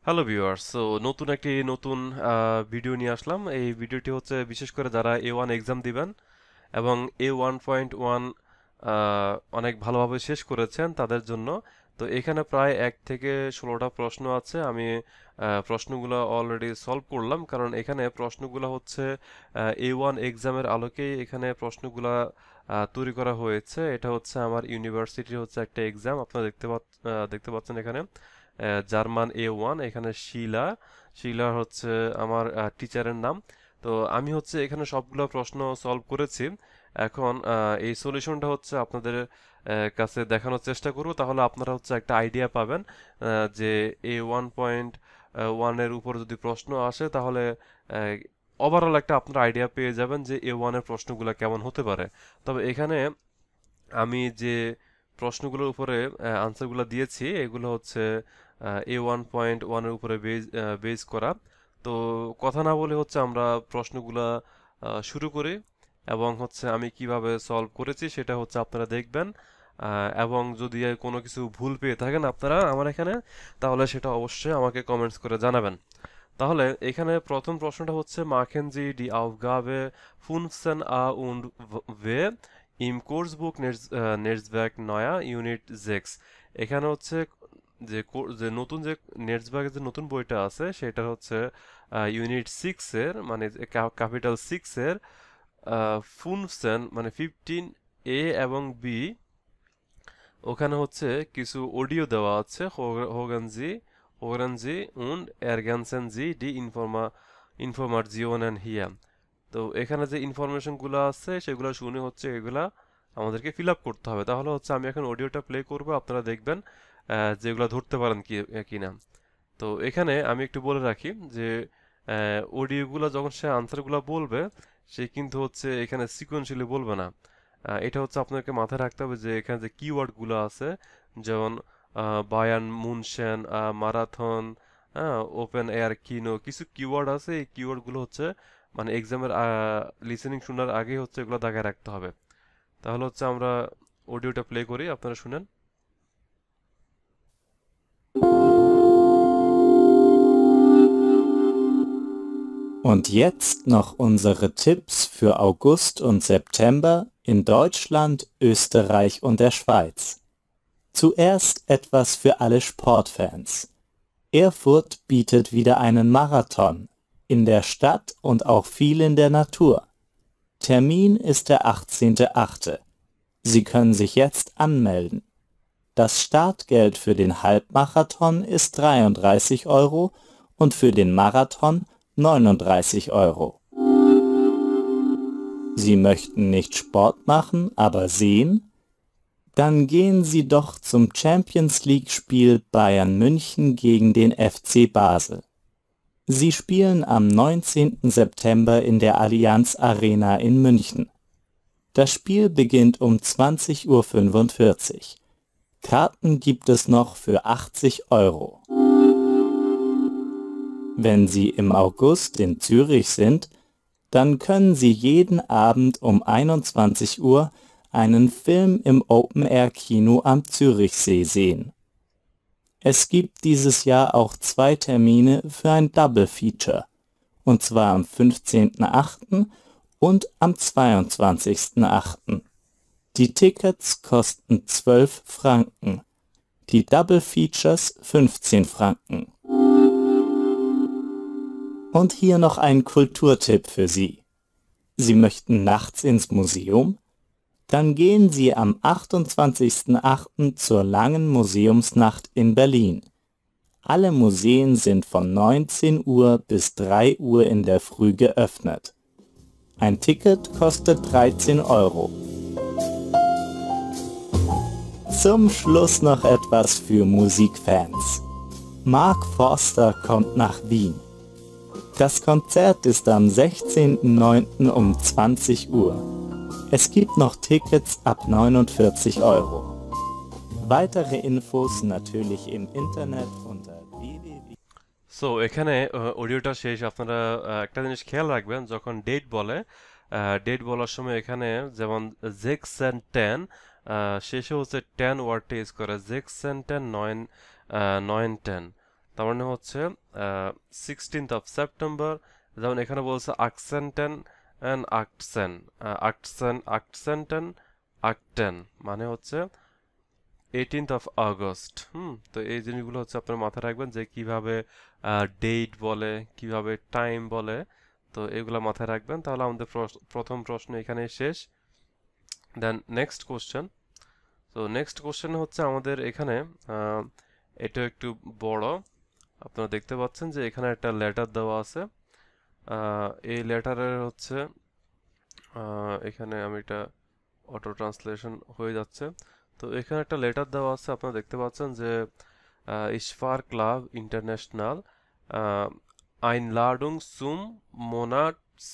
Hello viewers, নতুন একটি নতুন ভিডিও নিয়ে আসলাম। এই ভিডিওটি হচ্ছে বিশেষ করে যারা A1 এক্সাম দিবেন এবং A1.1 অনেক ভালোভাবে শেষ করেছেন তাদের জন্য। তো এখানে প্রায় 1 থেকে 16টা প্রশ্ন আছে। আমি প্রশ্নগুলো অলরেডি সলভ করলাম, কারণ এখানে প্রশ্নগুলো হচ্ছে A1 এক্সামের আলোকেই এখানে প্রশ্নগুলো তৈরি করা হয়েছে। এটা হচ্ছে আমার ইউনিভার্সিটির হচ্ছে একটা এক্সাম, আপনারা দেখতে পাচ্ছেন এখানে জার্মান A1। এখানে শিলা হচ্ছে আমার টিচারের নাম। তো আমি হচ্ছে এখানে সবগুলো প্রশ্ন সলভ করেছি। এখন এই সলিউশনটা হচ্ছে আপনাদের কাছে দেখানোর চেষ্টা করব, তাহলে আপনারা হচ্ছে একটা আইডিয়া পাবেন যে A1.1 এর উপর যদি প্রশ্ন আসে তাহলে ওভারঅল একটা আপনারা আইডিয়া পেয়ে যাবেন যে A1 এর প্রশ্নগুলো কেমন হতে পারে। তবে এখানে আমি যে প্রশ্নগুলোর উপরে আনসারগুলো দিয়েছি এগুলো হচ্ছে A1.1 এর উপরে বেস করা। তো কথা না বলে হচ্ছে আমরা প্রশ্নগুলা শুরু করি, এবং হচ্ছে আমি কিভাবে সলভ করেছি সেটা হচ্ছে আপনারা দেখবেন। এবং যদি কোনো কিছু ভুল পেয়ে থাকেন আপনারা আমার এখানে, তাহলে সেটা অবশ্যই আমাকে কমেন্টস করে জানাবেন। তাহলে এখানে প্রথম প্রশ্নটা হচ্ছে machen Sie die Aufgabe 15a und w im Kursbuch Netzwerk neuer Unit 6। এখানে হচ্ছে যে নতুন যে নেটসবার্গের যে নতুন বইটা আছে সেটা হচ্ছে ইউনিট 6 এর, মানে ক্যাপিটাল 6 এর 15 মানে 15 এবং বি। ওখানে হচ্ছে কিছু অডিও দেওয়া আছে, হোগানজি und ergänzen Sie die Informationen hier। তো এখানে যে ইনফরমেশন গুলো আছে সেগুলো শুনে হচ্ছে এগুলা আমাদেরকে ফিল আপ করতে হবে। তাহলে হচ্ছে আমি এখন অডিওটা প্লে করব, আপনারা দেখবেন যেগুলো ধরতে পারেন কিনা। তো এখানে আমি একটু বলে রাখি যে অডিওগুলো যখন সে আনসারগুলো বলবে, সে কিন্তু হচ্ছে এখানে সিকোয়েন্সিয়ালি বলবে না। এটা হচ্ছে আপনাকে মাথায় রাখতে হবে যে এখানে যে কিওয়ার্ডগুলো আছে, যেমন বায়ান মুনশেন, মারাথন, ওপেন এয়ার কিনো, কিছু কিওয়ার্ড আছে। এই কিওয়ার্ডগুলো হচ্ছে মানে এক্সামের লিসেনিং শোনার আগে হচ্ছে এগুলো দাগায় রাখতে হবে। তাহলে হচ্ছে আমরা অডিওটা প্লে করি, আপনারা শুনেন। Und jetzt noch unsere Tipps für August und September in Deutschland, Österreich und der Schweiz. Zuerst etwas für alle Sportfans. Erfurt bietet wieder einen Marathon in der Stadt und auch viel in der Natur. Termin ist der 18.08. Sie können sich jetzt anmelden. Das Startgeld für den Halbmarathon ist 33 Euro und für den Marathon 39 Euro. Sie möchten nicht Sport machen, aber sehen? Dann gehen Sie doch zum Champions-League-Spiel Bayern München gegen den FC Basel. Sie spielen am 19. September in der Allianz Arena in München. Das Spiel beginnt um 20:45 Uhr. Karten gibt es noch für 80 Euro. Wenn Sie im August in Zürich sind, dann können Sie jeden Abend um 21 Uhr einen Film im Open-Air-Kino am Zürichsee sehen. Es gibt dieses Jahr auch 2 Termine für ein Double Feature, und zwar am 15.08. und am 22.08. Die Tickets kosten 12 Franken, die Double Features 15 Franken. Und hier noch ein Kulturtipp für Sie. Sie möchten nachts ins Museum? Dann gehen Sie am 28.08. zur langen Museumsnacht in Berlin. Alle Museen sind von 19 Uhr bis 3 Uhr in der Früh geöffnet. Ein Ticket kostet 13 Euro. Zum Schluss noch etwas für Musikfans. Mark Forster kommt nach Wien. Das Konzert ist am 16.09. um 20 Uhr. Es gibt noch Tickets ab 49 Euro. Weitere Infos natürlich im Internet unter www. So এখানে অডিওটা শেষ। আপনারা একটা জিনিস খেয়াল রাখবেন, যখন date বলে, ডেট বলার সময় এখানে যেমন জেক্সেন 10 শেষে হচ্ছে 10 ওয়ার্ডটা ইউজ করে, জেক্সেন 10 9 9 10। তার মানে হচ্ছে 16th of September, যেমন এখানে বলছে আকসেন্টেন অ্যান্ড আকসেন, আকসেন্টেন আকটেন, মানে হচ্ছে 18th of August। তো এই জিনিসগুলো হচ্ছে আপনার মাথায় রাখবেন যে কিভাবে ডেট বলে, কিভাবে টাইম বলে, তো এগুলো মাথায় রাখবেন। তাহলে আমাদের প্রথম প্রশ্ন এখানে শেষ। Then next question. তো নেক্সট কোশ্চেন হচ্ছে আমাদের এখানে এটা একটু বড়, আপনারা দেখতে পাচ্ছেন যে এখানে একটা লেটার দেওয়া আছে। এই লেটারের হচ্ছে এখানে আমি এটা অটো ট্রান্সলেশন হয়ে যাচ্ছে। তো এখানে একটা লেটার দেওয়া আছে, আপনারা দেখতে পাচ্ছেন যে ইশফার club international Einladung zum Monats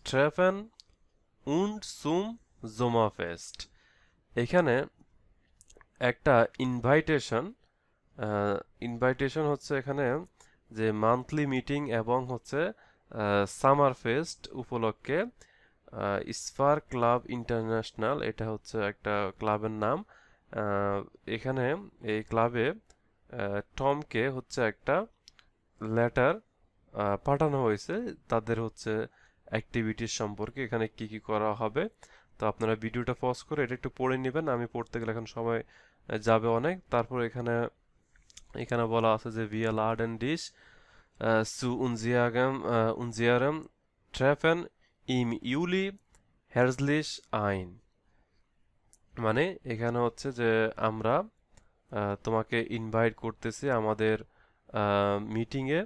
Treffen und zum Sommerfest। এখানে একটা ইনভাইটেশন হচ্ছে এখানে যে মান্থলি মিটিং এবং হচ্ছে সামার ফেস্ট উপলক্ষে ইসফার ক্লাব ইন্টারন্যাশনাল, এটা হচ্ছে একটা ক্লাবের নাম। এখানে এই ক্লাবে টমকে হচ্ছে একটা লেটার পাঠানো হয়েছে তাদের হচ্ছে অ্যাক্টিভিটিস সম্পর্কে, এখানে কি কি করা হবে। তো আপনারা ভিডিওটা পজ করে এটা একটু পড়ে নেবেন, আমি পড়তে গেলে এখন সময় যাবে অনেক। তারপর এখানে এখানে বলা আছে যে wir laden dich zu unserem Treffen im Juli herzlich ein। মানে এখানে হচ্ছে যে আমরা তোমাকে ইনভাইট করতেছি আমাদের মিটিংয়ে,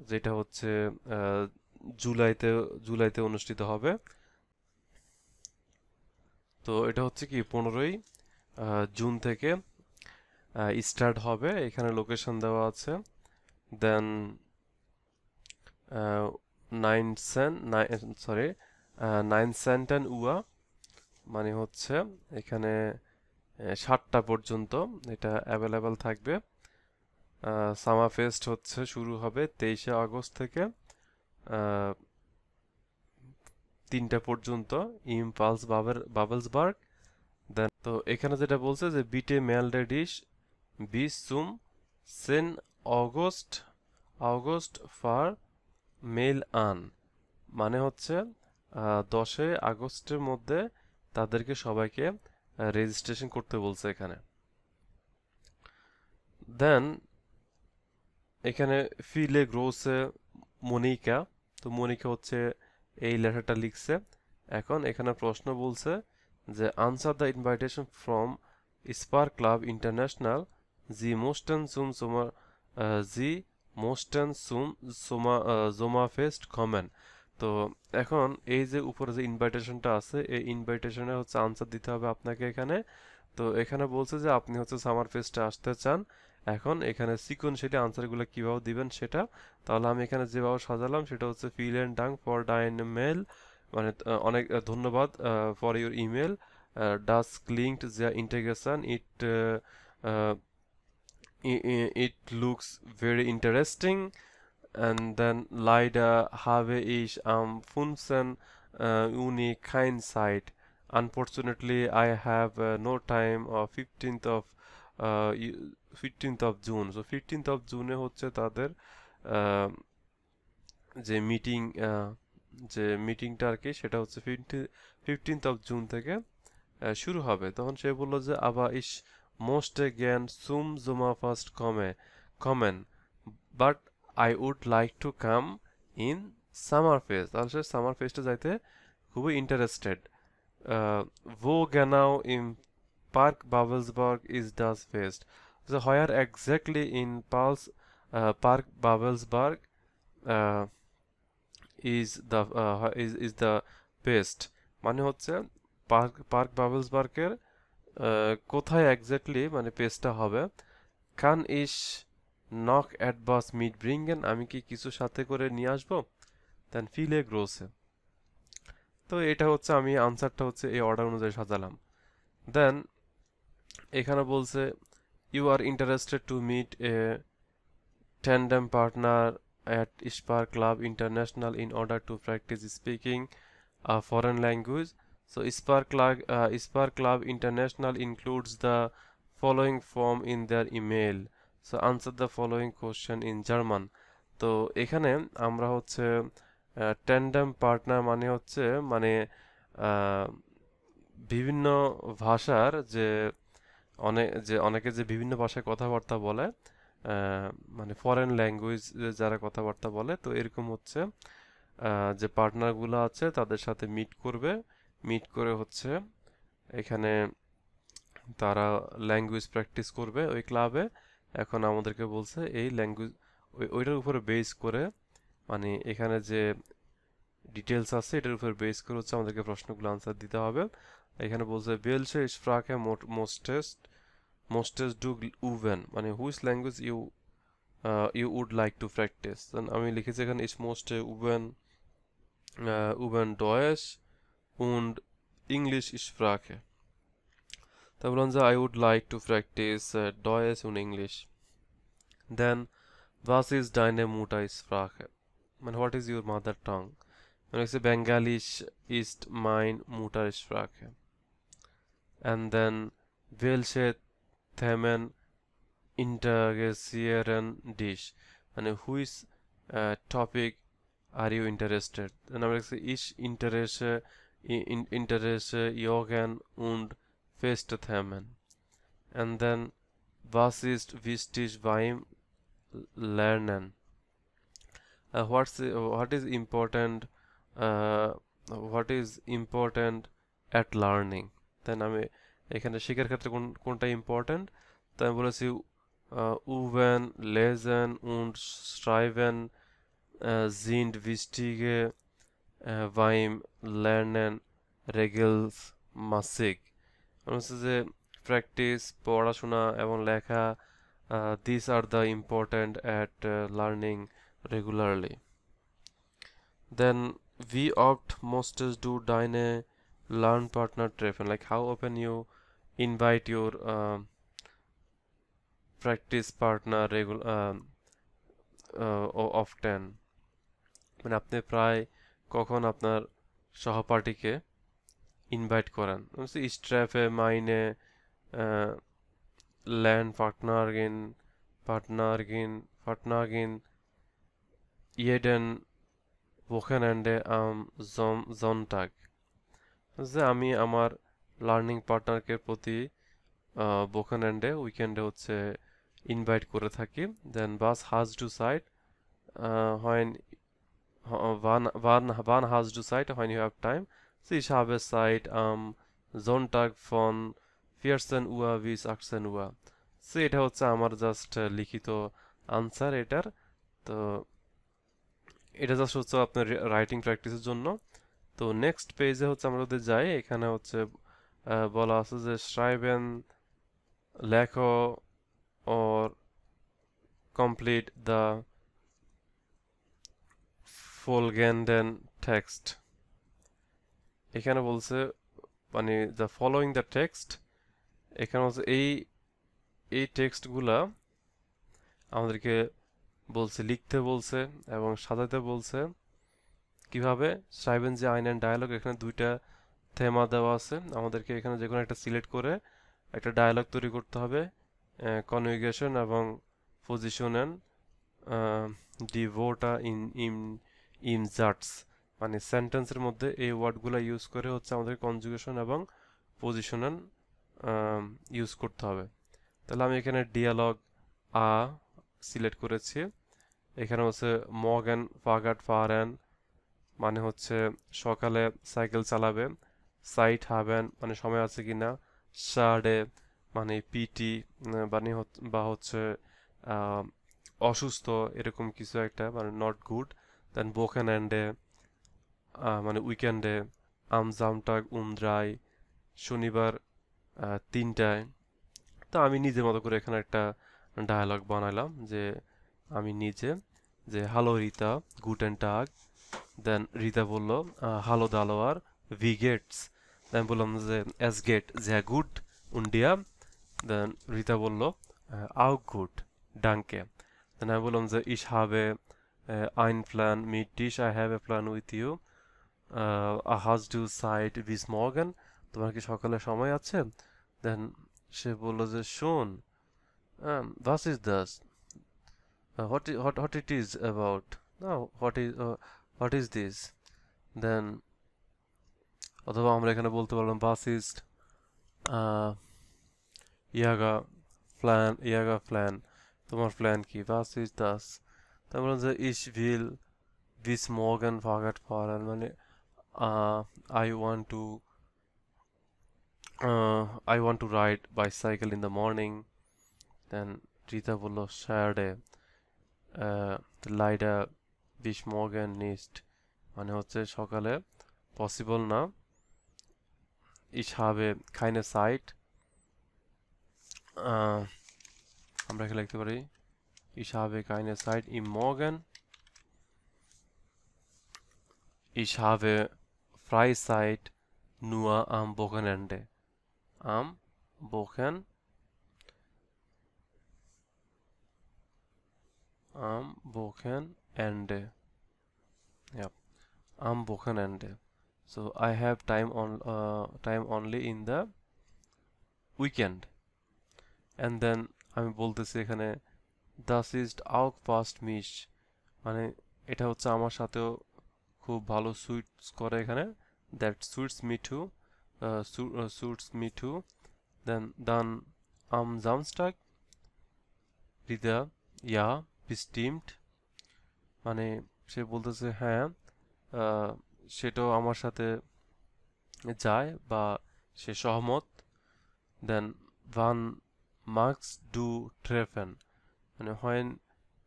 যেটা হচ্ছে আহ, জুলাইতে জুলাইতে অনুষ্ঠিত হবে। তো এটা হচ্ছে কি 15ই জুন থেকে স্টার্ট হবে, এখানে লোকেশন দেওয়া আছে। দেন নাইন সেন্টেন উয়া, মানে হচ্ছে এখানে 7টা পর্যন্ত এটা অ্যাভেলেবেল থাকবে। সামার ফেস্ট হচ্ছে শুরু হবে 23শে আগস্ট থেকে 3টা পর্যন্ত ইম্পালস বাবেলসবার্গ। দেন তো এখানে যেটা বলছে যে বিটে মেলডেডিস বিস জুম সেন অগস্ট অগস্ট ফার মেল আন, মানে হচ্ছে 10 আগস্টের মধ্যে তাদেরকে সবাইকে রেজিস্ট্রেশন করতে বলছে এখানে। দেন এখানে ফিলে গ্রোসে মনিকা, তো মনিকা হচ্ছে এই লেটারটা লিখছে। এখন এখানে প্রশ্ন বলছে যে আনসার দ্য ইনভাইটেশন ফ্রম স্পার ক্লাব ইন্টারন্যাশনাল জি মোস্টেন সুম সোমা জি মোস্টেন সুম জোমা ফেস্ট কমেন। তো এখন এই যে উপরে যে ইনভাইটেশনটা আছে এই ইনভাইটেশনে হচ্ছে আনসার দিতে হবে আপনাকে এখানে। তো এখানে বলছে যে আপনি হচ্ছে সামার ফেস্টে আসতে চান। এখন এখানে সিকোয়েন্সিয়ালি আনসারগুলো কিভাবে দিবেন সেটা, তাহলে আমি এখানে যেভাবে সাজালাম সেটা হচ্ছে ভিলেন ডাং ফর ডাইন মেল, মানে অনেক ধন্যবাদ ফর ইউর ইমেল, ডাস ক্লিংড জিয়া ইন্টিগ্রেশন it it looks very interesting, and then leider habe ich am 15. Juni kein Zeit. Unfortunately, I have no time of 15th of June. So 15th of June হচ্ছে তাদের আহ, যে মিটিং, যে মিটিংটা আর কি সেটা হচ্ছে 15th of June থেকে শুরু হবে। তখন সে বললো যে aber ich möchte gern zum Sommerfest kommen, but I would like to come in Summerfest। তাহলে সে সামার ফেস্টে যাইতে খুবই interested. wo genau im Park Babelsberg is das Fest? So where exactly in Park Babelsberg uh, is the best, মানে হচ্ছে park বাবেলসবার্গের কোথায় exactly মানে পেজটা হবে। কান ইস নক অ্যাডভাস মিট ব্রিঙ্গেন, আমি কি কিছু সাথে করে নিয়ে আসবো। দেন ফিলে গ্রোসে, তো এটা হচ্ছে আমি আনসারটা হচ্ছে এই অর্ডার অনুযায়ী সাজালাম। দেন এখানে বলছে you are interested to meet a tandem partner at Spark Club International in order to practice speaking a foreign language. So Spark Club International includes the following form in their email. So answer the following question in German. তো এখানে আমরা হচ্ছে tandem partner মানে হচ্ছে মানে আহ, বিভিন্ন ভাষার অনেকে যে বিভিন্ন ভাষায় কথাবার্তা বলে, আহ, মানে ফরেন ল্যাঙ্গুয়েজ যারা কথাবার্তা বলে, তো এরকম হচ্ছে যে পার্টনারগুলো আছে তাদের সাথে মিট করবে। মিট করে হচ্ছে এখানে তারা ল্যাঙ্গুয়েজ প্র্যাকটিস করবে ওই ক্লাবে। এখন আমাদেরকে বলছে এই ল্যাঙ্গুয়েজ ওইটার উপরে বেস করে, মানে এখানে যে ডিটেলস আছে এটার উপর বেস করে হচ্ছে আমাদেরকে প্রশ্নগুলো আনসার দিতে হবে। এখানে বলছে বেলসে স্প্রাকে মোস্টেস্ট ডু উভেন, মানে which language you would like to practice. আমি লিখেছি এখানে ইস মোস্ট উভেন উভেন ডয়েশ উন্ড ইংলিশ স্প্রাকে। তা বললাম যে I would like to practice ডয়েশ উন্ড ইংলিশ। Then was ist deine Muttersprache? Man, what is your mother tongue? Man, ich say Bengalisch ist mein Muttersprache. And then welche Themen interessieren dich? মানে which topic are you interested? Dann haben wir gesagt, ich interesse Jürgen und feste Themen. And then was ist wichtig beim Lernen? What is important, uh, what is important at learning? Then আমি এখানে শেখার ক্ষেত্রে কোনটা important, তাই আমি বলেছি woven লেজেন und schreiben sind wichtige beim Lernen regelmäßig। মানে হচ্ছে যে প্র্যাকটিস পড়াশোনা এবং লেখা, these are the important at learning regularly. Then wie oft musstest du deine Lernpartner treffen? Like how often you invite your practice partner often? মানে আপনি প্রায় কখন আপনার সহপাঠীকে ইনভাইট করেন? Ich treffe meine Lernpartnerin jeden Wochenende am Sonntag। যে আমি আমার learning পার্টনারকে প্রতি ওকেনেন্ডে উইকেন্ডে হচ্ছে ইনভাইট করে থাকি। দেন বাস হাজ ডু সাইট when wann hast du Zeit when you have time? So ich habe Zeit am Sonntag von 14 Uhr bis 18 Uhr। So এটা হচ্ছে আমার জাস্ট লিখিত আনসার এটার। তো এটা জাস্ট হচ্ছে আপনার রাইটিং প্র্যাকটিসের জন্য। তো নেক্সট পেজে হচ্ছে আমরা যদি যাই, এখানে হচ্ছে বলা আছে যে schreiben লেখো or complete the folgenden text। এখানে বলছে মানে the following the text, এখানে হচ্ছে এই টেক্সটগুলা আমাদেরকে বলছে লিখতে বলছে এবং সাজাতে বলছে। কিভাবে schreiben Sie einen Dialog, এখানে দুইটা থেমা দেওয়া আছে, আমাদেরকে এখানে যে কোনো একটা সিলেক্ট করে একটা ডায়ালগ তৈরি করতে হবে। কনজুগেশন এবং পজিশনেন ডি ভোটা ইন জাটস, মানে সেন্টেন্সের মধ্যে এই ওয়ার্ডগুলো ইউজ করে হচ্ছে আমাদের কনজুগেশন এবং পজিশনেন ইউজ করতে হবে। তাহলে আমি এখানে ডিয়ালগ আ সিলেক্ট করেছি। এখানে হচ্ছে মর্গেন ফাগাট ফারেন মানে হচ্ছে সকালে সাইকেল চালাবে। সাইট হাবেন মানে সময় আছে কিনা। শার্ডে মানে পিটি মানে বা হচ্ছে আহ, অসুস্থ এরকম কিছু একটা, মানে নট গুড। দেন বোকেন এন্ডে মানে উইকেন্ডে। আমজামটাগ উমদ্রাই শনিবার 3টায়। তো আমি নিজের মতো করে এখানে একটা ডায়ালগ বানাইলাম যে আমি নিজে যে হ্যালো রিতা গুটেন টাগ। দেন রিতা বলল হ্যালো দালোয়ার ভি গেটস। দেন বললাম যে এস গেট যে গুড উন্ডিয়া। দেন রিতা বলল আউ গুড ডাঙ্কে। দেন আমি বললাম যে ইস হাবে আইন প্ল্যান মিট ডিশ I have a plan with you হাজ ডু সাইট বিস মর্গান, তোমার কি সকালে সময় আছে? দেন সে বলল যে শোন Was ist das? What it is about? No, what is this? Then অথবা আমরা এখানে বলতে পারলাম was ist Jager Plan তোমার প্ল্যান কি was ist das? তারপর যে ich will bis morgen Fahrrad fahren মানে uh, I want to I want to ride bicycle in the morning. Then Rita বলল Saturday leider bis morgen nicht মানে হচ্ছে সকালে possible না ich habe keine Zeit আমরা এখানে লিখতে পারি ich habe keine Zeit im Morgen ich habe Freizeit nur am Wochenende am Wochenende ja am Wochenende so I have time only in the weekend and then আমি বলতেছি এখানে das ist auch fast mich মানে এটা হচ্ছে আমার সাথেও খুব ভালো সুইটস করে এখানে that suits me too suits me too dann am Samstag wieder ja bestimmt মানে সে বলতেছে হ্যাঁ সেটাও আমার সাথে যায় বা সে সহমত then wann magst du treffen মানে when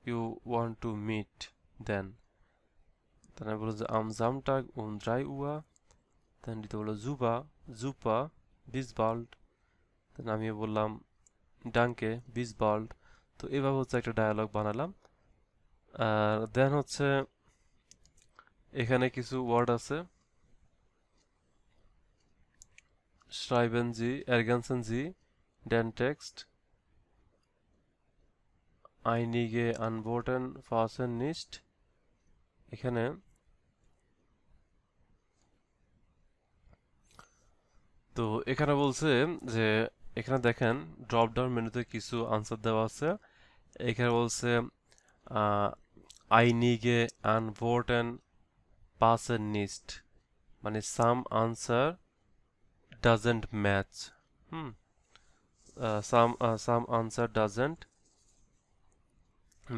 you want to meet then dann আমি বলবো যে am Samstag um 3 Uhr dann দিতে বললো super bis bald then আমি বললাম danke bis bald তো এভাবে হচ্ছে একটা ডায়ালগ বানালাম আর দেন হচ্ছে এখানে কিছু ওয়ার্ড আছে schreiben Sie ergänzen Sie den Text einige Antworten passen nicht এখানে তো এখানে বলছে যে এখানে দেখেন ড্রপ ডাউন মেনুতে কিছু আনসার দেওয়া আছে এখানে বলছে einige Antworten passen nicht মানে some answer doesn't match some answer doesn't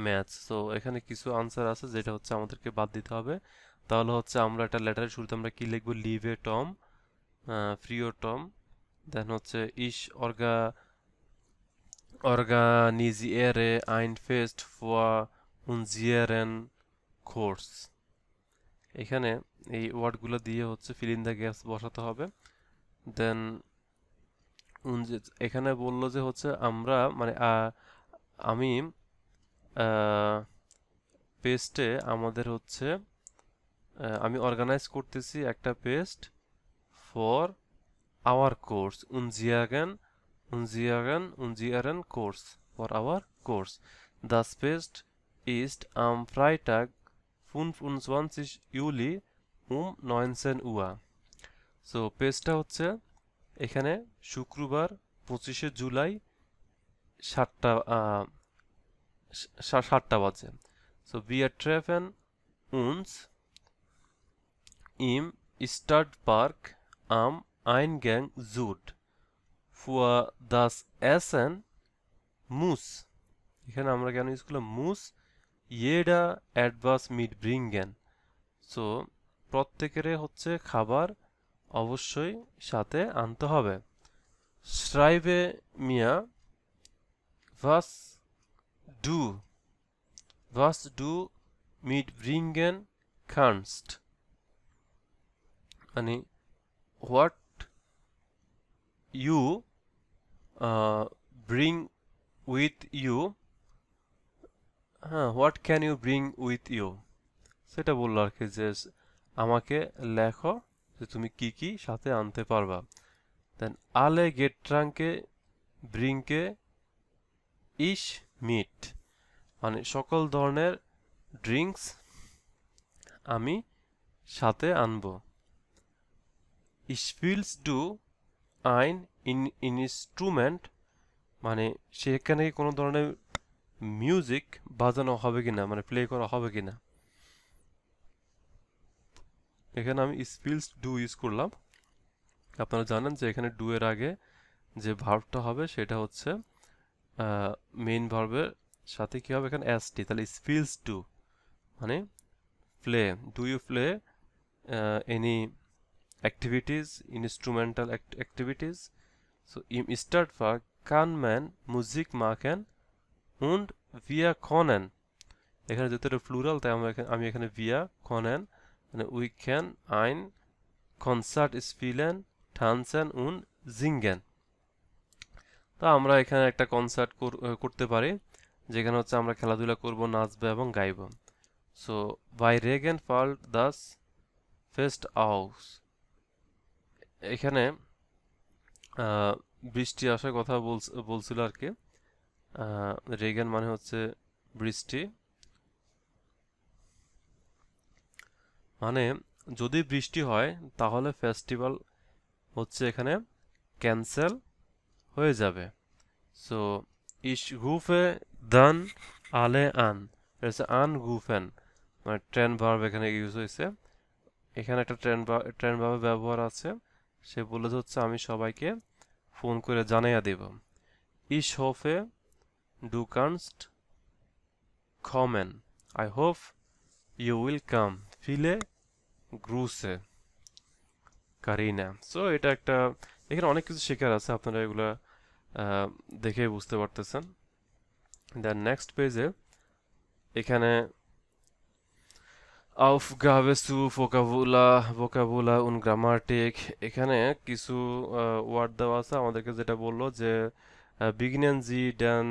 match so এখানে কিছু আনসার আছে যেটা হচ্ছে আমাদেরকে বাদ দিতে হবে তাহলে হচ্ছে আমরা একটা লেটারের শুরুতে আমরা কি লিখব লিভ এ টম ফ্রিও টম দেন হচ্ছে ich organisiere ein Fest für unseren Kurs এখানে এই ওয়ার্ডগুলো দিয়ে হচ্ছে ফিল ইন দ্য গ্যাপস বসাতে হবে দেন এখানে বললো যে হচ্ছে আমরা মানে আমি পেস্টে আমাদের হচ্ছে আমি অর্গানাইজ করতেছি একটা fest for our course unseren Kurs for our course das Fest ist am Freitag 25 Juli um 19 Uhr so পেস্টটা হচ্ছে এখানে শুক্রবার 25শে জুলাই 7টা বাজে so wir treffen uns im Stadtpark am Eingang Süd für das Essen muss এখানে আমরা কেন use করলাম muss jeder etwas mitbringen so প্রত্যেকের হচ্ছে খাবার অবশ্যই সাথে আনতে হবে schreibe mir was du mitbringen kannst মানে what you bring with you what can you bring with you সেটা বললো আর কি যে আমাকে লেখো যে তুমি কি কি সাথে আনতে পারবা দেন alle Getränke bringe ich mit মানে সকল ধরনের ড্রিঙ্কস আমি সাথে আনবো spielst du ein Instrument মানে সেখানে কোনো ধরনের মিউজিক বাজানো হবে কিনা, মানে প্লে করা হবে কিনা। এখানে আমি স্পিলস ডু ইউজ করলাম। আপনারা জানেন যে এখানে ডু এর আগে যে ভার্বটা হবে সেটা হচ্ছে মেইন ভার্বের সাথে কি হবে এখানে এসটি, তাহলে স্পিলস ডু মানে প্লে। Do you play any activities, instrumental activities. So im Startfach kann man Musik machen und wir können, এখানে যেহেতু এটা প্লুরাল তাই আমি এখানে wir können মানে we can ein Konzert spielen, tanzen und singen। তো আমরা এখানে একটা কনসার্ট করতে পারি যেখানে হচ্ছে আমরা খেলাধুলা করব, নাচবো এবং গাইবো। So by Regen fällt das Fest aus। এখানে বৃষ্টি আসার কথা বলছিল আর কি। রেগান মানে হচ্ছে বৃষ্টি, মানে যদি বৃষ্টি হয় তাহলে ফেস্টিভ্যাল হচ্ছে এখানে ক্যান্সেল হয়ে যাবে। So ich rufe dann alle an, এটা হচ্ছে anrufen মানে ট্রেন ভার্ব এখানে ইউজ হয়েছে। এখানে একটা ট্রেন ভার্ব ব্যবহার আছে, সে বলেছে হচ্ছে আমি সবাইকে ফোন করে জানাইয়া দেব। Ich hoffe du kannst kommen, I hope you will come, viele Grüße Kareena. So এটা একটা, এখানে অনেক কিছু শেখার আছে, আপনারা এগুলা দেখে বুঝতে পারতেছেন। দেন নেক্সট পেজে এখানে Aufgabe zu Vokabular und Grammatik, এখানে কিছু ওয়ার্ড দেওয়া আছে আমাদেরকে, যেটা বললো যে beginnen Sie den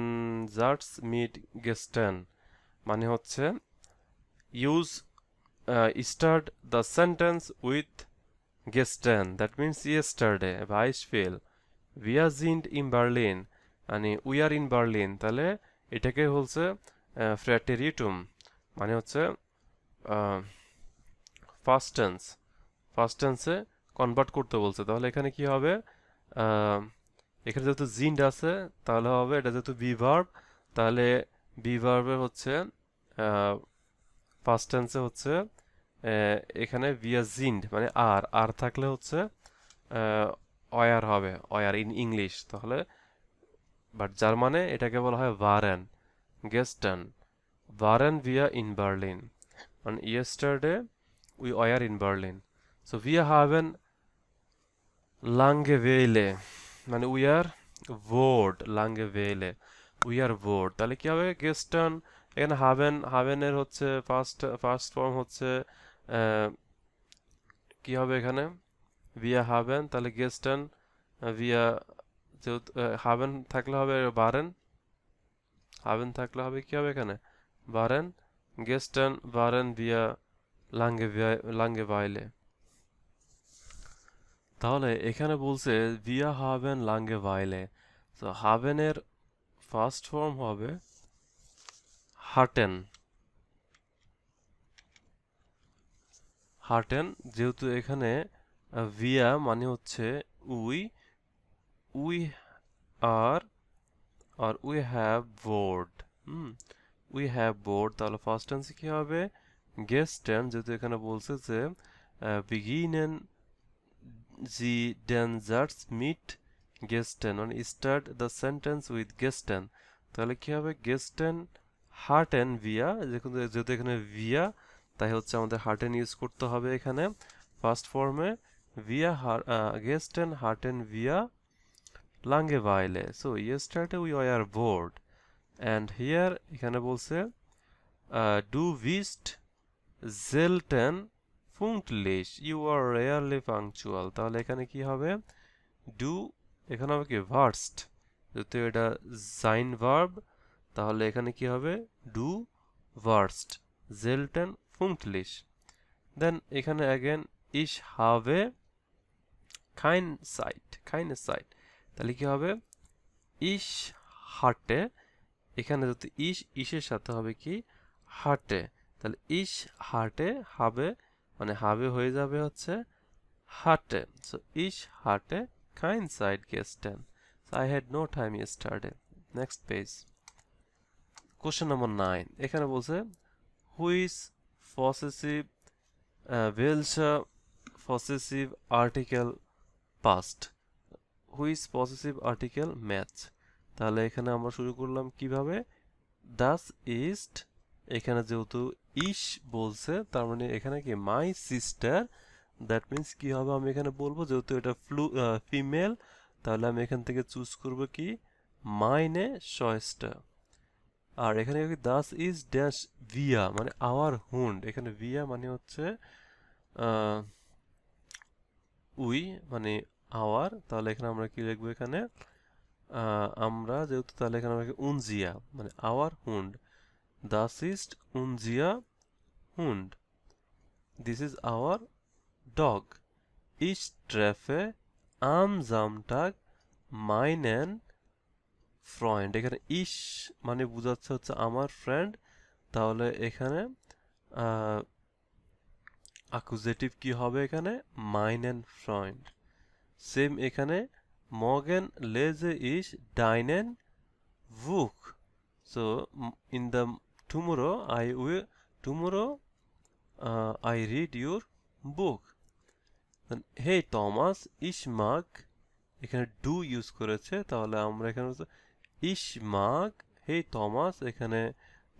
Satz mit gestern, মানে হচ্ছে use start the sentence with gestern, that means yesterday। Beispiel wir sind in Berlin, মানে we are in Berlin, তাহলে এটাকে বলছে ফ্র্যাটেরিটুম, মানে হচ্ছে ফার্স্ট টেন্সে কনভার্ট করতে বলছে। তাহলে এখানে কি হবে, এখানে যেহেতু জিন্ড আছে তাহলে হবে, এটা যেহেতু বি ভার্ব তাহলে বি ভার্বের হচ্ছে ফার্স্ট টেন্সে হচ্ছে এখানে ভিয়া জিন্ড মানে আর আর থাকলে হচ্ছে অয়ার হবে, অয়ার ইন ইংলিশ। তাহলে বাট জার্মানে এটাকে বলা হয় ভারেন, গেস্টান, ভারেন ভিয়া ইন বার্লিন, মানে yesterday we were in Berlin. So ভিয়া হাভেন লাঙ্গেভেইলে, মানে উই আর বোর্ড, লাঙ্গেভেইলে উই আর বোর্ড, তাহলে কি হবে গেস্টান। এখানে হাভেনের হচ্ছে ফার্স্ট ফর্ম হচ্ছে কি হবে এখানে ভিয়া হাভেন, তাহলে গেস্টান ভিয়া, যেহেতু হাভেন থাকলে হবে বারেন, হাভেন থাকলে হবে কি হবে এখানে বারেন, গেস্টান বারেন ভিয়া লাঙ্গেভাইলে। তাহলে এখানে বলছে ভিয়া হাভেন লাঙ্গেভাইলে, তো হাভেনের ফার্স্ট ফর্ম হবে হার্টেন, হার্টেন, যেহেতু এখানে ভিয়া মানে হচ্ছে we, we are are we have bored, we have bored, তাহলে ফার্স্ট টেন্সে কি হবে গেস্টেন, যেহেতু এখানে বলছে যে বিগিনেন জি ডেন জার্স মিট গেস্টেন, মানে স্টার্ট দ্য সেন্টেন্স উইথ গেস্টেন, তাহলে কি হবে গেস্টেন হার্টেন ভিয়া, যেহেতু এখানে ভিয়া তাই হচ্ছে আমাদের হার্টেন ইউজ করতে হবে এখানে ফার্স্ট ফর্মে, ভিয়া গেস্টেন হার্টেন ভিয়া Langeweile. So yesterday we were bored. And here এখানে বলছে du bist selten pünktlich. You are rarely punctual. তাহলে এখানে কি হবে do, এখানে হবে কি warst, যেহেতু এটা sein verb তাহলে এখানে কি হবে do warst selten pünktlich। Then এখানে again ich habe keine Zeit, তাহলে কি হবে ইশ হাটে, এখানে যদি ইশের সাথে হবে কি হাটে, তাহলে ইশ হাটে হবে মানে হবে হয়ে যাবে হচ্ছে হাটে। সো ইশ হাটে kein Zeit gestern, so I had no time yesterday। Next page, question number 9 এখানে বলছে which possessive welcher possessive article past which possessive article match. তাহলে এখানে আমরা শুরু করলাম কিভাবে, দাস ইস্ট, এখানে যেহেতু ইস বলছে তার মানে এখানে কি মাই সিস্টার, দ্যাট মিন্স কি হবে, আমি এখানে বলবো যেহেতু এটা ফিমেল, তাহলে আমি এখান থেকে চুজ করব কি মাইনে শয়েস্টার। আর এখানে কি দাস ইজ ড্যাশ ভিয়া মানে আওয়ার হুন্ড, এখানে ভিয়া মানে হচ্ছে উই মানে আওয়ার, তাহলে এখানে আমরা কি লিখবো, এখানে আমরা যেহেতু তাহলে এখানে আমরা উনজিয়া মানে আওয়ার হুন্ড, দাস ইজ উনজিয়া হুন্ড, দিস ইজ আওয়ার ডগ, ইস ট্রেফে আম জামটাগ মাইনেন ফ্রেন্ড, এখানে ইস মানে বোঝাচ্ছে হচ্ছে আমার ফ্রেন্ড, তাহলে এখানে অ্যাকুজেটিভ কি হবে, এখানে মাইনেন ফ্রেন্ড। সেম এখানে মর্গেন লেজে ইস ডাইনেন বুক, so in the tomorrow I will tomorrow I read your book. Hey Thomas ইস মাগ, এখানে ডু ইউজ করেছে, তাহলে আমরা এখানে ইস মাগ হে থমাস, এখানে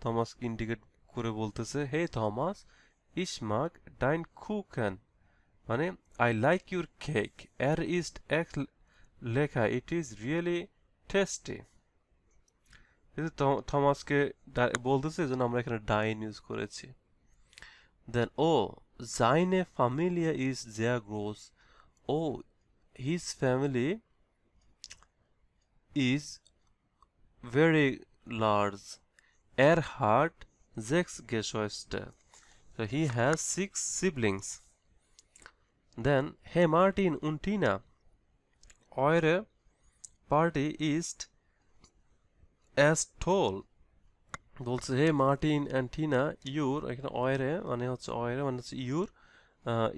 থমাসকে ইন্ডিকেট করে বলতেছে হে থমাস ইস মাগ ডাইন কুকেন, মানে আই লাইক ইউর কেক, এর ইজ এক লেখা ইট ইজ রিয়েলি টেস্টি, থমাসকে বলতেছে এই জন্য আমরা এখানে ডাইন ইউজ করেছি। দেন ও seine Familie ist sehr groß, oh his family is very large, er hat 6 Geschwister, so he has 6 siblings. Then hey Martin und Tina, eure party ist as tall, বলছে hey Martin and Tina ইউর, এখানে অয়রে মানে হচ্ছে your,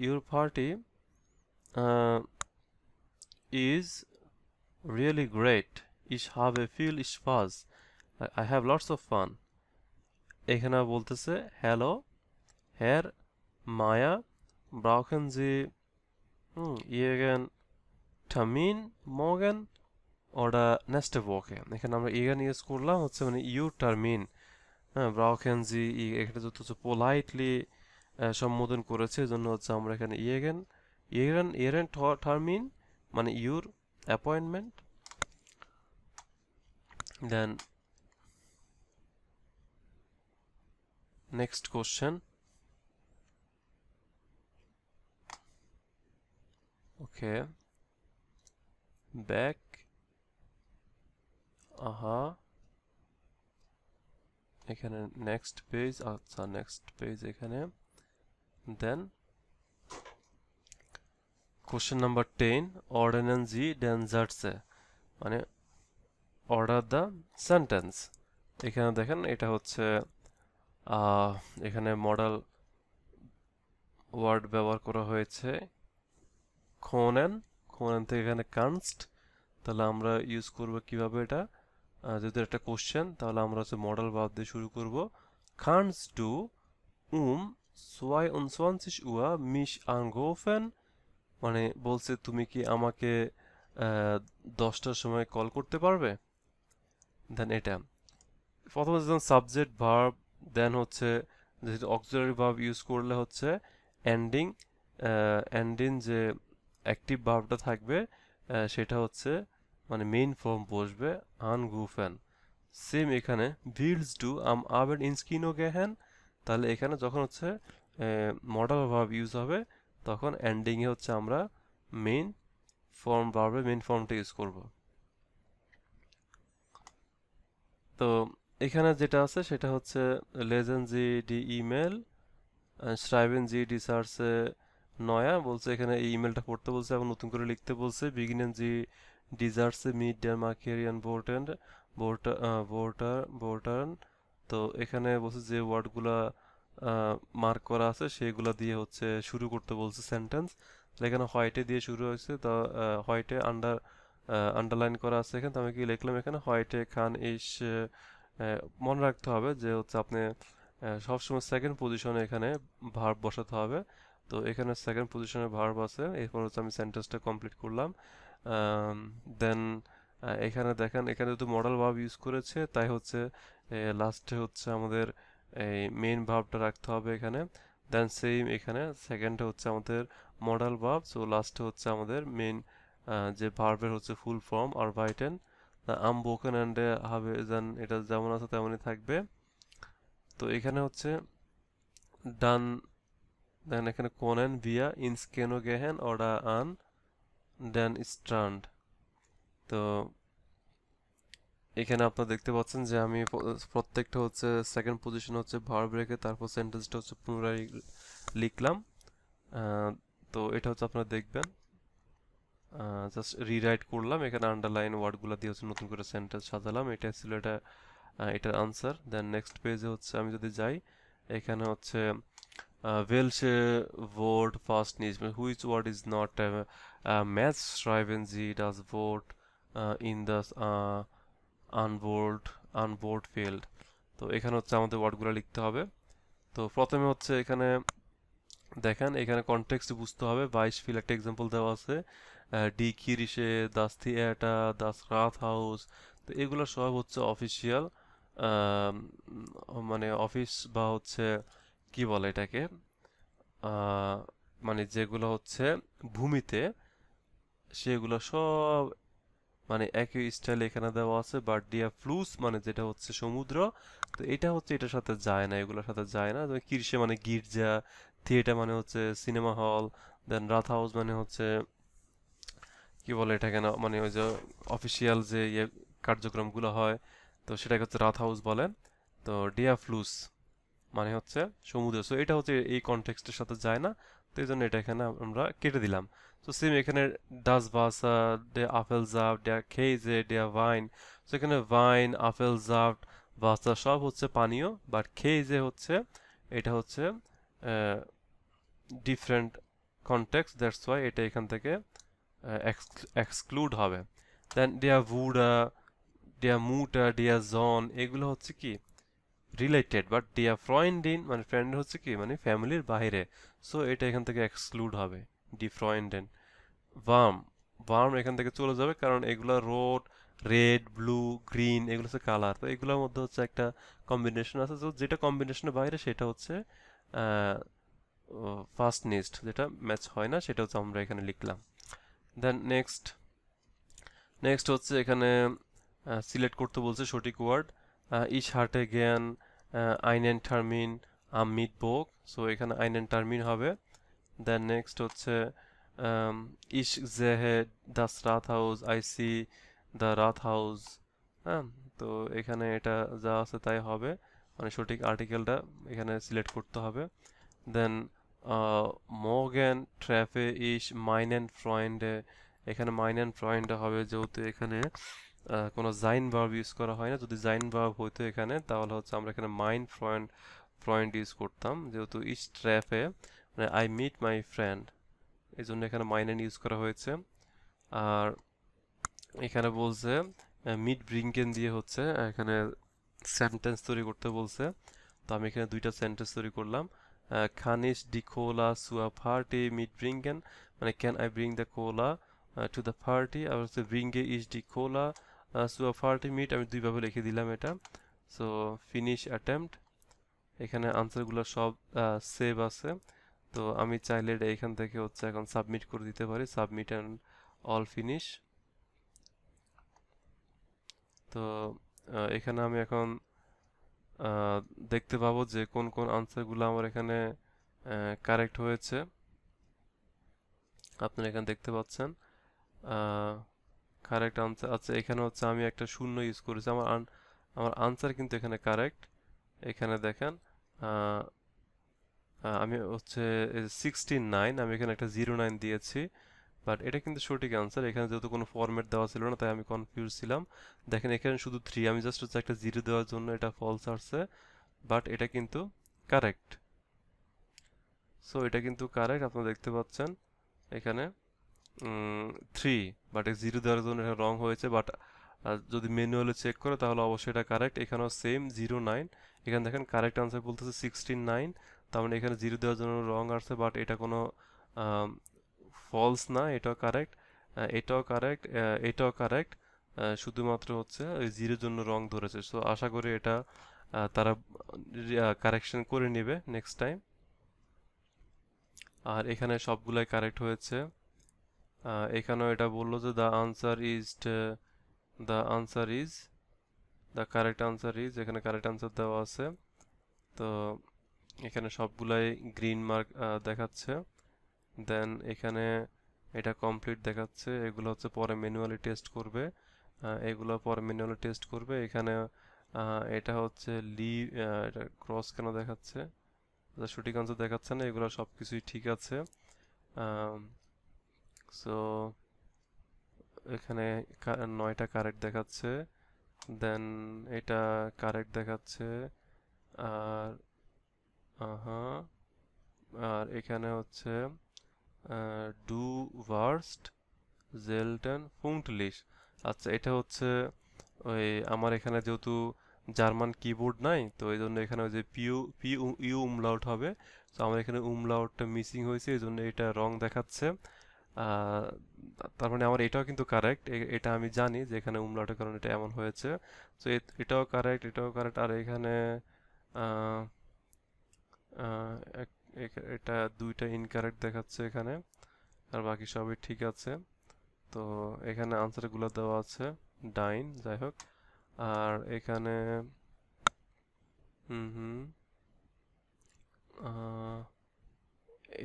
your party is really great, ইস হ্যাভ এ ফিল ইস ফাজ, I have lots of fun, এখানে বলতেছে হ্যালো হ্যার মায়া ব্রাউকেন জি ইয়েগেন টামিন মর্গেন ওরা নেক্সট ওকে, এখানে আমরা ইগেন ইউজ করলাম হচ্ছে মানে ইউ টার্মিন, হ্যাঁ ব্রাউকেন জি, এখানে যত হচ্ছে পোলাইটলি সম্বোধন করেছে এজন্য হচ্ছে আমরা এখানে ইয়েগেন ইয়েরেন ইয়েরেন টার্মিন মানে your appointment. Then next question, okay back, আহা এখানে নেক্সট পেজ, আচ্ছা নেক্সট পেজ এখানে। দেন কোশ্চেন নাম্বার 10 অর্ডেনেন জি ডেনজার্টসে মানে অর্ডার দ্য সেন্টেন্স, এখানে দেখেন এটা হচ্ছে এখানে মডেল ওয়ার্ড ব্যবহার করা হয়েছে খোনেন, খোনেন থেকে এখানে কানস্ট, তাহলে আমরা ইউজ করব কিভাবে এটা, যেহেতু একটা কোশ্চেন তাহলে আমরা হচ্ছে মডেল ভার্ব দিয়ে শুরু করব, kannst du 22 Uhr mich anrufen, মানে বলছে তুমি কি আমাকে 10টার সময় কল করতে পারবে। দেন এটা প্রথমে যখন সাবজেক্ট ভার্ব, দেন হচ্ছে যেহেতু অক্সিলারি ভার্ব ইউজ করলে হচ্ছে এন্ডিং এন্ডিং যে অ্যাক্টিভ ভার্বটা থাকবে সেটা হচ্ছে মানে মেইন ফর্ম বসবে আনগুফেন। সেম এখানে ভিলস ডু আম আবেন ইনস্কিনো গেহেন, তাহলে এখানে যখন হচ্ছে মডেল ভার্ব ইউজ হবে তখন এন্ডিংয়ে হচ্ছে আমরা মেইন ফর্ম ভার্বের মেইন ফর্মটা ইউজ করব। তো এখানে যেটা আছে সেটা হচ্ছে লেজেন জি ডি ইমেল schreiben জি ডিসার্চে নয়া, বলছে এখানে এই ইমেলটা পড়তে বলছে এবং নতুন করে লিখতে বলছে, বিগিনেন জি ডিজার্টসে মিট ডের মার্কেরিয়ান বোর্টেন্ড বোর্টার্ন, তো এখানে বলছে যে ওয়ার্ডগুলা মার্ক করা আছে সেগুলা দিয়ে হচ্ছে শুরু করতে বলছে সেন্টেন্স, এখানে হোয়াইটে দিয়ে শুরু হয়েছে, তো হোয়াইটে আন্ডার আন্ডারলাইন করা আছে এখানে, তো আমি কি লিখলাম এখানে, হোয়াইটে খান ইস। মনে রাখতে হবে যে হচ্ছে আপনি সবসময় সেকেন্ড পজিশনে এখানে ভার্ব বসাতে হবে। তো এখানে সেকেন্ড পজিশনে ভার্ব আছে, এরপর হচ্ছে আমি সেন্টেন্সটা কমপ্লিট করলাম। দেন এখানে দেখেন, এখানে যেহেতু মডাল ভার্ব ইউজ করেছে তাই হচ্ছে লাস্টে হচ্ছে আমাদের এই মেইন ভার্বটা রাখতে হবে এখানে। দেন সেম এখানে সেকেন্ডে হচ্ছে আমাদের মডাল ভার্ব, সো লাস্টে হচ্ছে আমাদের মেইন যে ভার্বের হচ্ছে ফুল ফর্ম আরবাইটেন। আনব্রোকেন অ্যান্ড হবে দেন এটা যেমন আছে তেমনই থাকবে। তো এখানে হচ্ছে ডান, দেন এখানে কোনেন ভিয়া ইনস্কেনো গেহেন ওডা আন দেন স্ট্রান্ড। তো এখানে আপনারা দেখতে পাচ্ছেন যে আমি প্রত্যেকটা হচ্ছে সেকেন্ড পজিশন হচ্ছে ভার্ব রেখে তারপর সেন্টেন্সটা হচ্ছে পুনরায় লিখলাম। আহ, তো এটা হচ্ছে আপনারা দেখবেন, জাস্ট রিরাইট করলাম এখানে আন্ডারলাইন ওয়ার্ডগুলো দিয়ে হচ্ছে নতুন করে সেন্টেন্স সাজালাম। এটা ছিল এটার আনসার। দেন নেক্সট পেজে হচ্ছে আমি যদি যাই, এখানে হচ্ছে welche Wort fast nicht which word is not match schreiben Sie das Wort in das unboard field। তো এখানে হচ্ছে আমাদের ওয়ার্ডগুলো লিখতে হবে। তো প্রথমে হচ্ছে এখানে দেখেন, এখানে কনটেক্সট বুঝতে হবে। 22 ফিল একটা এক্সাম্পল দেওয়া আছে, ডি কিরিশে দাস থিয়েটা দাস রাথ হাউস। তো এগুলো সব হচ্ছে অফিসিয়াল, মানে অফিস বা হচ্ছে কি বলে এটাকে, আহ, মানে যেগুলো হচ্ছে ভূমিতে, সেগুলো সব মানে একই স্টাইল এখানে দেওয়া আছে। বাট ডিয়া ফ্লুস মানে যেটা হচ্ছে সমুদ্র, তো এটা হচ্ছে এটার সাথে যায় না, এগুলোর সাথে যায় না। তো কিরসে মানে গির্জা, থিয়েটার মানে হচ্ছে সিনেমা হল, দেন রাথ হাউস মানে হচ্ছে কি বলে এটাকে না, মানে ওই যে অফিসিয়াল যে কার্যক্রমগুলো হয়, তো সেটাকে হচ্ছে রাথ হাউস বলে। তো ডিয়া ফ্লুস মানে হচ্ছে সমুদ্র, সো এটা হচ্ছে এই কনটেক্সটের সাথে যায় না, তো এই জন্য এটা এখানে আমরা কেটে দিলাম। তো সেম এখানে ডাস ভাসা ডে আপেল জাফট ডে খেইজে ডে ভাইন, সো এখানে ভাইন আপেল জাফট ভাসা সব হচ্ছে পানীয়, বাট খেইজে হচ্ছে এটা হচ্ছে ডিফারেন্ট কনটেক্সট, দ্যাটস ওয়াই এটা এখান থেকে এক্সক্লুড হবে। দেন ডিয়া ভুডা ডিয়া মুটা ডিয়া জন এগুলো হচ্ছে কি রিলেটেড, বাট ডিয়া ফ্রয়েন্ডিন মানে ফ্রেন্ড হচ্ছে কি মানে ফ্যামিলির বাইরে, সো এটা এখান থেকে এক্সক্লুড হবে। ডি ফ্রয়েন্ডেন ভার্ম, ভার্ম এখান থেকে চলে যাবে কারণ এগুলো রোড রেড ব্লু গ্রিন এগুলো হচ্ছে কালার, তো এগুলোর মধ্যে হচ্ছে একটা কম্বিনেশন আছে, তো যেটা কম্বিনেশনের বাইরে সেটা হচ্ছে ফার্স্ট নেক্সট, যেটা ম্যাচ হয় না সেটা হচ্ছে আমরা এখানে লিখলাম। দেন নেক্সট নেক্সট হচ্ছে এখানে সিলেক্ট করতে বলছে সঠিক ওয়ার্ড। ইশ হার্টে জ্ঞান আইনেন টার্মিন আম মিট বোক, সো এখানে আইনেন টার্মিন হবে। দেন নেক্সট হচ্ছে ইশ জেহে দাস রাত হাউস আই সি দ্য রাত হাউস। হ্যাঁ, তো এখানে এটা যা আছে তাই হবে, মানে সঠিক আর্টিকেলটা এখানে সিলেক্ট করতে হবে। দেন মর্গেন ট্র্যাফে ইশ মাইনেন ফ্রয়েন্ডে, এখানে মাইনেন ফ্রয়েন্ডে হবে যেহেতু এখানে কোনো জাইন ভার্ব ইউজ করা হয় না। যদি জাইন ভার্ব হইতো এখানে তাহলে হচ্ছে আমরা এখানে মাইন ফ্রয়েন্ড ফ্রয়েন্ড ইউজ করতাম, যেহেতু ইশ ট্র্যাফে মানে আই মিট মাই ফ্রেন্ড, এই জন্য এখানে মাইনেন ইউজ করা হয়েছে। আর এখানে বলছে মিট ব্রিঙ্কেন দিয়ে হচ্ছে এখানে সেন্টেন্স তৈরি করতে বলছে, তো আমি এখানে দুইটা সেন্টেন্স তৈরি করলাম। খানিস ডি কোলা সুয়া পার্টি মিট ব্রিঙ্গেন, মানে can I bring the cola to the party, আর হচ্ছে ব্রিঙ্গে ইজ ডি কোলা সুয়া পার্টি মিট, আমি দুইভাবে লিখে দিলাম এটা। সো ফিনিশ অ্যাটেম্পট, এখানে আনসারগুলো সব সেভ আছে, তো আমি চাইলে এটা এখান থেকে হচ্ছে এখন সাবমিট করে দিতে পারি, সাবমিট অ্যান্ড অল ফিনিশ। তো এখানে আমি এখন আহ, দেখতে পাবো যে কোন কোন আনসারগুলো আমার এখানে কারেক্ট হয়েছে। আপনারা এখানে দেখতে পাচ্ছেন কারেক্ট আনসার আছে। এখানে হচ্ছে আমি একটা শূন্য ইউজ করেছি, আমার আনসার কিন্তু এখানে কারেক্ট। এখানে দেখেন আহ, আমি হচ্ছে 69, আমি এখানে একটা 09 দিয়েছি, বাট এটা কিন্তু সঠিক আনসার। এখানে যেহেতু কোনো ফরম্যাট দেওয়া ছিল না তাই আমি কনফিউজ ছিলাম। দেখেন এখানে শুধু 3, আমি জাস্ট হচ্ছে একটা 0 দেওয়ার জন্য এটা ফলস আসছে, বাট এটা কিন্তু কারেক্ট। সো এটা কিন্তু কারেক্ট, আপনারা দেখতে পাচ্ছেন এখানে। 3, বাট এই 0 দেওয়ার জন্য এটা রং হয়েছে। বাট যদি ম্যানুয়ালি চেক করে তাহলে অবশ্যই এটা কারেক্ট। এখানেও সেম 09, এখানে দেখেন কারেক্ট আনসার বলতেছে 69, তার মানে এখানে 0 দেওয়ার জন্য রং আসছে, বাট এটা কোনো ফলস না, এটাও কারেক্ট, এটাও কারেক্ট, এটাও কারেক্ট। শুধুমাত্র হচ্ছে ওই 0 জন্য রং ধরেছে। সো আশা করি এটা তারা কারেকশন করে নেবে নেক্সট টাইম। আর এখানে সবগুলাই কারেক্ট হয়েছে। এখানেও এটা বললো যে the answer is the correct answer is, এখানে কারেক্ট আনসার দেওয়া আছে। তো এখানে সবগুলাই গ্রিন মার্ক দেখাচ্ছে। দেন এখানে এটা কমপ্লিট দেখাচ্ছে। এগুলো হচ্ছে পরে ম্যানুয়ালি টেস্ট করবে, এগুলো পরে ম্যানুয়ালি টেস্ট করবে। এখানে এটা হচ্ছে এটা ক্রস কেন দেখাচ্ছে, সঠিক আনসার দেখাচ্ছে না। এগুলো সব কিছুই ঠিক আছে। সো এখানে 9টা কারেক্ট দেখাচ্ছে। দেন এটা কারেক্ট দেখাচ্ছে। আর হ্যাঁ, আর এখানে হচ্ছে ডু ভার্স্ট জেলটেন ফুংটলিশ। আচ্ছা, এটা হচ্ছে ওই আমার এখানে যেহেতু জার্মান কিবোর্ড নাই, তো এই জন্য এখানে ওই যে ইউ উমলাউট হবে। তো আমার এখানে উমলাউটটা মিসিং হয়েছে, এই জন্য এটা রং দেখাচ্ছে। আহ, তার মানে আমার এটাও কিন্তু কারেক্ট, এটা আমি জানি যে এখানে উমলাউটের কারণে এটা এমন হয়েছে। তো এটাও কারেক্ট, এটাও কারেক্ট। আর এখানে আহ, আহ, এটা দুইটা ইনকারেক্ট দেখাচ্ছে এখানে, আর বাকি সবই ঠিক আছে। তো এখানে আনসারগুলো দেওয়া আছে ডাইন, যাই হোক। আর এখানে হুম হুম আহ,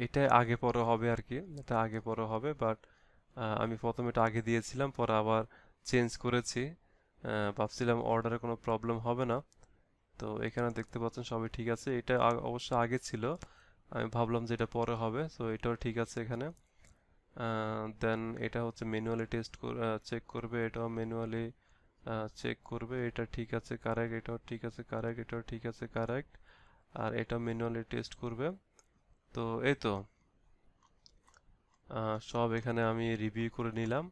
এটা আগে পরে হবে আর কি, এটা আগে পরে হবে। বাট আমি প্রথমে এটা আগে দিয়েছিলাম, পরে আবার চেঞ্জ করেছি। ভাবছিলাম অর্ডারে কোনো প্রবলেম হবে না। তো এখানে দেখতে পাচ্ছেন সবই ঠিক আছে। এটা অবশ্য আগে ছিল, আমি ভাবলাম যে এটা পরে হবে। সো এটাও ঠিক আছে এখানে। দেন এটা হচ্ছে ম্যানুয়ালি চেক করবে, এটাও ম্যানুয়ালি চেক করবে। এটা ঠিক আছে কারেক্ট, এটাও ঠিক আছে কারেক্ট, এটাও ঠিক আছে কারেক্ট। আর এটা ম্যানুয়ালি টেস্ট করবে। তো এই তো সব এখানে আমি রিভিউ করে নিলাম।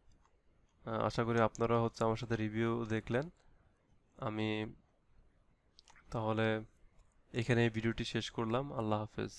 আশা করি আপনারা হচ্ছে আমার সাথে রিভিউ দেখলেন। আমি তাহলে এখানে এই ভিডিওটি শেষ করলাম। আল্লাহ হাফেজ।